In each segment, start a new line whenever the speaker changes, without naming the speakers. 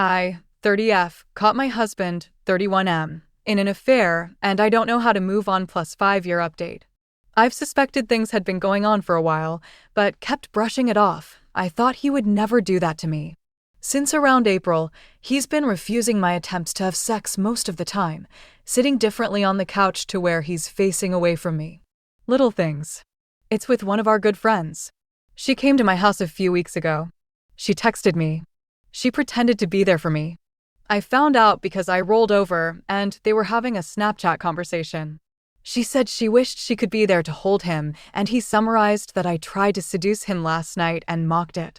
I, 30F, caught my husband, 31M, in an affair, and I don't know how to move on plus 5-year update. I've suspected things had been going on for a while, but kept brushing it off. I thought he would never do that to me. Since around April, he's been refusing my attempts to have sex most of the time, sitting differently on the couch to where he's facing away from me. Little things. It's with one of our good friends. She came to my house a few weeks ago. She texted me. She pretended to be there for me. I found out because I rolled over and they were having a Snapchat conversation. She said she wished she could be there to hold him, and he summarized that I tried to seduce him last night and mocked it.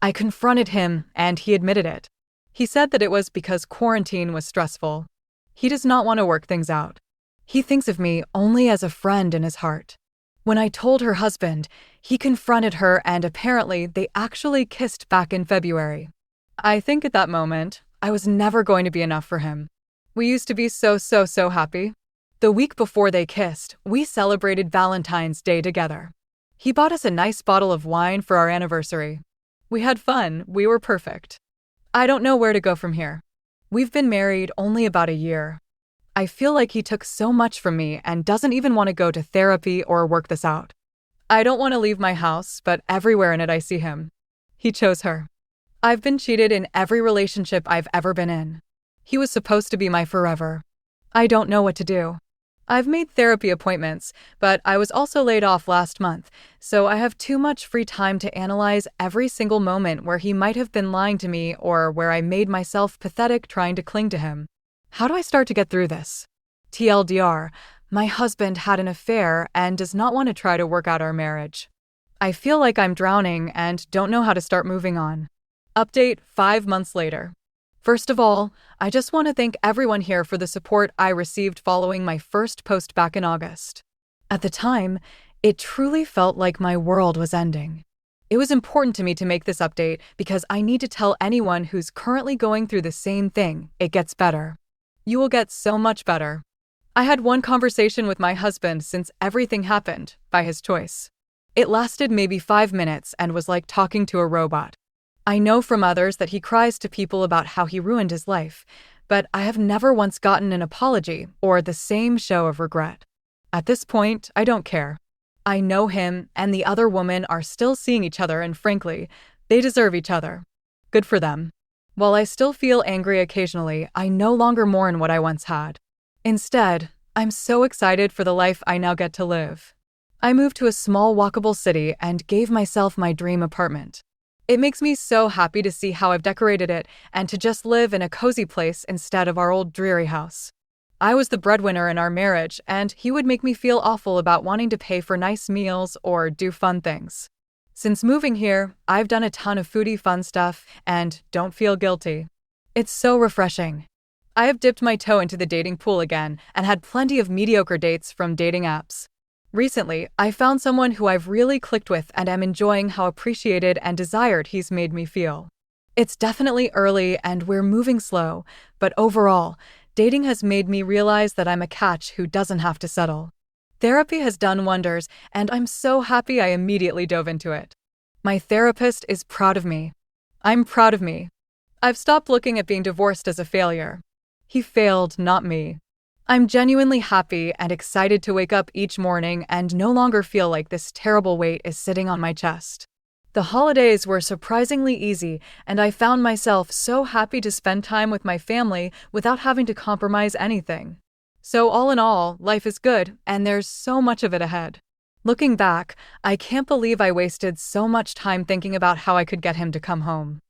I confronted him, and he admitted it. He said that it was because quarantine was stressful. He does not want to work things out. He thinks of me only as a friend in his heart. When I told her husband, he confronted her, and apparently they actually kissed back in February. I think at that moment, I was never going to be enough for him. We used to be so happy. The week before they kissed, we celebrated Valentine's Day together. He bought us a nice bottle of wine for our anniversary. We had fun, we were perfect. I don't know where to go from here. We've been married only about a year. I feel like he took so much from me and doesn't even want to go to therapy or work this out. I don't want to leave my house, but everywhere in it I see him. He chose her. I've been cheated in every relationship I've ever been in. He was supposed to be my forever. I don't know what to do. I've made therapy appointments, but I was also laid off last month, so I have too much free time to analyze every single moment where he might have been lying to me or where I made myself pathetic trying to cling to him. How do I start to get through this? TLDR, my husband had an affair and does not want to try to work out our marriage. I feel like I'm drowning and don't know how to start moving on. Update 5 months later. First of all, I just want to thank everyone here for the support I received following my first post back in August. At the time, it truly felt like my world was ending. It was important to me to make this update because I need to tell anyone who's currently going through the same thing, it gets better. You will get so much better. I had one conversation with my husband since everything happened, by his choice. It lasted maybe 5 minutes and was like talking to a robot. I know from others that he cries to people about how he ruined his life, but I have never once gotten an apology or the same show of regret. At this point, I don't care. I know him and the other woman are still seeing each other, and frankly, they deserve each other. Good for them. While I still feel angry occasionally, I no longer mourn what I once had. Instead, I'm so excited for the life I now get to live. I moved to a small walkable city and gave myself my dream apartment. It makes me so happy to see how I've decorated it and to just live in a cozy place instead of our old dreary house. I was the breadwinner in our marriage, and he would make me feel awful about wanting to pay for nice meals or do fun things. Since moving here, I've done a ton of foodie fun stuff and don't feel guilty. It's so refreshing. I have dipped my toe into the dating pool again and had plenty of mediocre dates from dating apps. Recently, I found someone who I've really clicked with and am enjoying how appreciated and desired he's made me feel. It's definitely early and we're moving slow, but overall, dating has made me realize that I'm a catch who doesn't have to settle. Therapy has done wonders, and I'm so happy I immediately dove into it. My therapist is proud of me. I'm proud of me. I've stopped looking at being divorced as a failure. He failed, not me. I'm genuinely happy and excited to wake up each morning and no longer feel like this terrible weight is sitting on my chest. The holidays were surprisingly easy, and I found myself so happy to spend time with my family without having to compromise anything. So all in all, life is good, and there's so much of it ahead. Looking back, I can't believe I wasted so much time thinking about how I could get him to come home.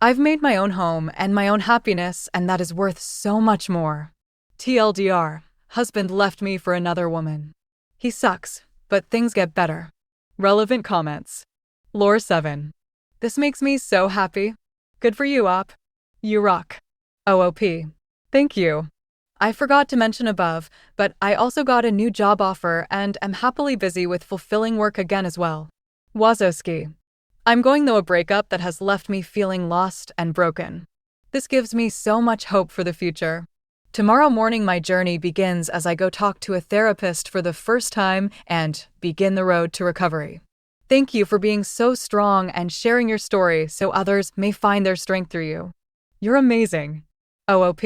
I've made my own home and my own happiness, and that is worth so much more. TLDR, husband left me for another woman. He sucks, but things get better. Relevant comments. Lore 7. This makes me so happy. Good for you, Op. You rock. OOP. Thank you. I forgot to mention above, but I also got a new job offer and am happily busy with fulfilling work again as well. Wazowski. I'm going through a breakup that has left me feeling lost and broken. This gives me so much hope for the future. Tomorrow morning my journey begins as I go talk to a therapist for the first time and begin the road to recovery. Thank you for being so strong and sharing your story so others may find their strength through you. You're amazing. OOP.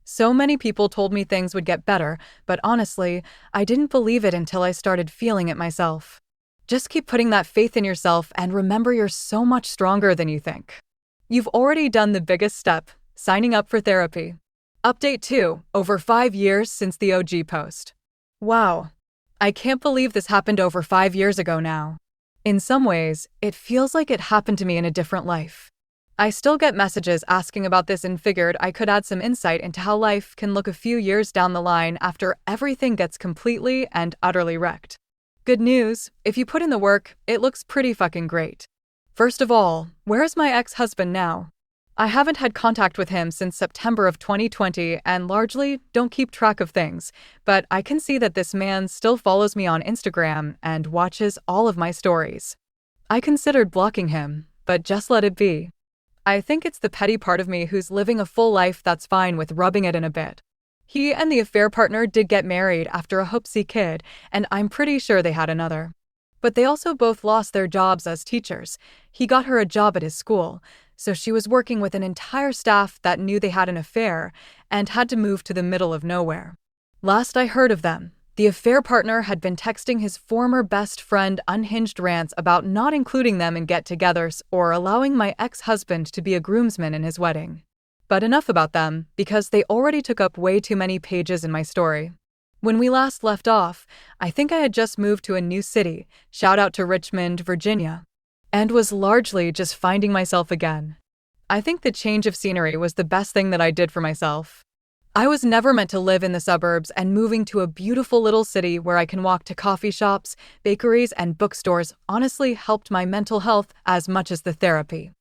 So many people told me things would get better, but honestly, I didn't believe it until I started feeling it myself. Just keep putting that faith in yourself and remember you're so much stronger than you think. You've already done the biggest step, signing up for therapy. Update 2, over 5 years since the OG post. Wow. I can't believe this happened over 5 years ago now. In some ways, it feels like it happened to me in a different life. I still get messages asking about this and figured I could add some insight into how life can look a few years down the line after everything gets completely and utterly wrecked. Good news, if you put in the work, it looks pretty fucking great. First of all, where is my ex-husband now? I haven't had contact with him since September of 2020 and largely don't keep track of things, but I can see that this man still follows me on Instagram and watches all of my stories. I considered blocking him, but just let it be. I think it's the petty part of me who's living a full life that's fine with rubbing it in a bit. He and the affair partner did get married after a hoopsie kid, and I'm pretty sure they had another. But they also both lost their jobs as teachers. He got her a job at his school, so she was working with an entire staff that knew they had an affair and had to move to the middle of nowhere. Last I heard of them, the affair partner had been texting his former best friend unhinged rants about not including them in get-togethers or allowing my ex-husband to be a groomsman in his wedding. But enough about them, because they already took up way too many pages in my story. When we last left off, I think I had just moved to a new city, shout out to Richmond, Virginia, and was largely just finding myself again. I think the change of scenery was the best thing that I did for myself. I was never meant to live in the suburbs, and moving to a beautiful little city where I can walk to coffee shops, bakeries, and bookstores honestly helped my mental health as much as the therapy.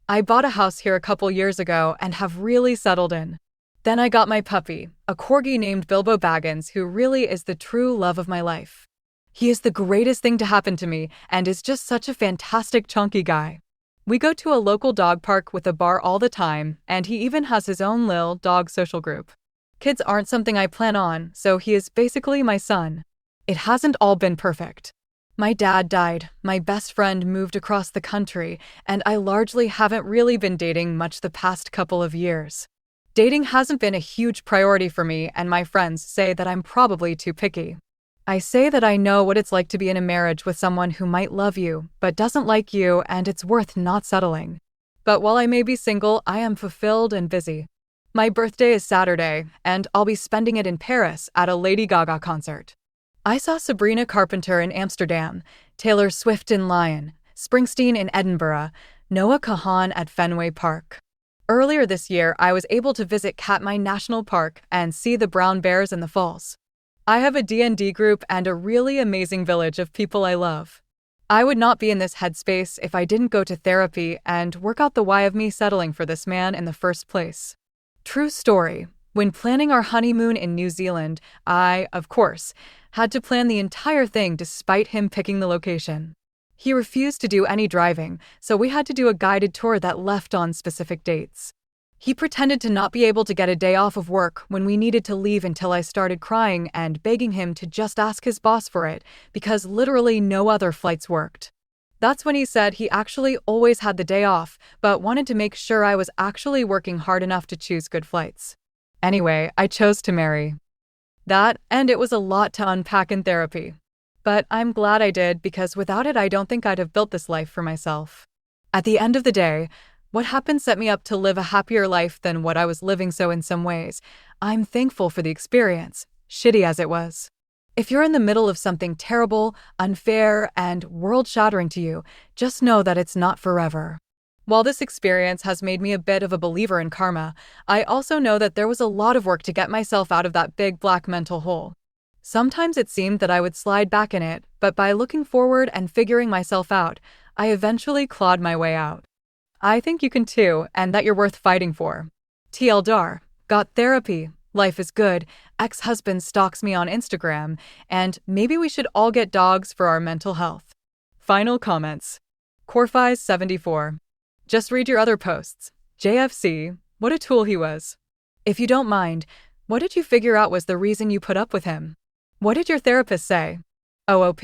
I bought a house here a couple years ago and have really settled in. Then I got my puppy, a corgi named Bilbo Baggins, who really is the true love of my life. He is the greatest thing to happen to me and is just such a fantastic chunky guy. We go to a local dog park with a bar all the time, and he even has his own lil dog social group. Kids aren't something I plan on, so he is basically my son. It hasn't all been perfect. My dad died, my best friend moved across the country, and I largely haven't really been dating much the past couple of years. Dating hasn't been a huge priority for me, and my friends say that I'm probably too picky. I say that I know what it's like to be in a marriage with someone who might love you, but doesn't like you, and it's worth not settling. But while I may be single, I am fulfilled and busy. My birthday is Saturday, and I'll be spending it in Paris at a Lady Gaga concert. I saw Sabrina Carpenter in Amsterdam, Taylor Swift in Lyon, Springsteen in Edinburgh, Noah Kahan at Fenway Park. Earlier this year, I was able to visit Katmai National Park and see the brown bears in the falls. I have a D&D group and a really amazing village of people I love. I would not be in this headspace if I didn't go to therapy and work out the why of me settling for this man in the first place. True story. When planning our honeymoon in New Zealand, I, of course, had to plan the entire thing despite him picking the location. He refused to do any driving, so we had to do a guided tour that left on specific dates. He pretended to not be able to get a day off of work when we needed to leave until I started crying and begging him to just ask his boss for it, because literally no other flights worked. That's when he said he actually always had the day off, but wanted to make sure I was actually working hard enough to choose good flights. Anyway, I chose to marry. That, and it was a lot to unpack in therapy. But I'm glad I did, because without it I don't think I'd have built this life for myself. At the end of the day, what happened set me up to live a happier life than what I was living, so in some ways, I'm thankful for the experience, shitty as it was. If you're in the middle of something terrible, unfair, and world-shattering to you, just know that it's not forever. While this experience has made me a bit of a believer in karma, I also know that there was a lot of work to get myself out of that big black mental hole. Sometimes it seemed that I would slide back in it, but by looking forward and figuring myself out, I eventually clawed my way out. I think you can too, and that you're worth fighting for. TLDR, got therapy, life is good, ex-husband stalks me on Instagram, and maybe we should all get dogs for our mental health. Final comments. Corfies74. Just read your other posts. JFC, what a tool he was. If you don't mind, what did you figure out was the reason you put up with him? What did your therapist say? OOP.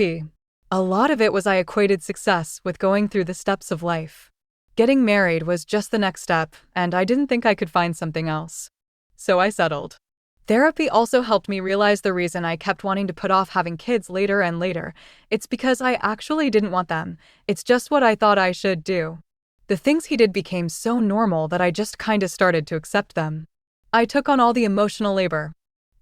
A lot of it was I equated success with going through the steps of life. Getting married was just the next step, and I didn't think I could find something else. So I settled. Therapy also helped me realize the reason I kept wanting to put off having kids later and later. It's because I actually didn't want them. It's just what I thought I should do. The things he did became so normal that I just kinda started to accept them. I took on all the emotional labor.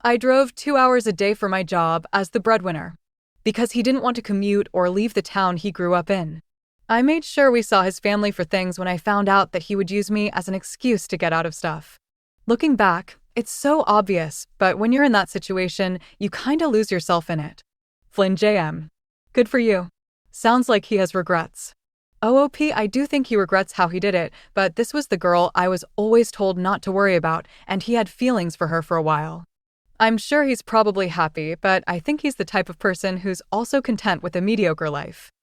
I drove 2 hours a day for my job as the breadwinner, because he didn't want to commute or leave the town he grew up in. I made sure we saw his family for things when I found out that he would use me as an excuse to get out of stuff. Looking back, it's so obvious, but when you're in that situation, you kinda lose yourself in it. Flynn JM. Good for you. Sounds like he has regrets. OOP, I do think he regrets how he did it, but this was the girl I was always told not to worry about, and he had feelings for her for a while. I'm sure he's probably happy, but I think he's the type of person who's also content with a mediocre life.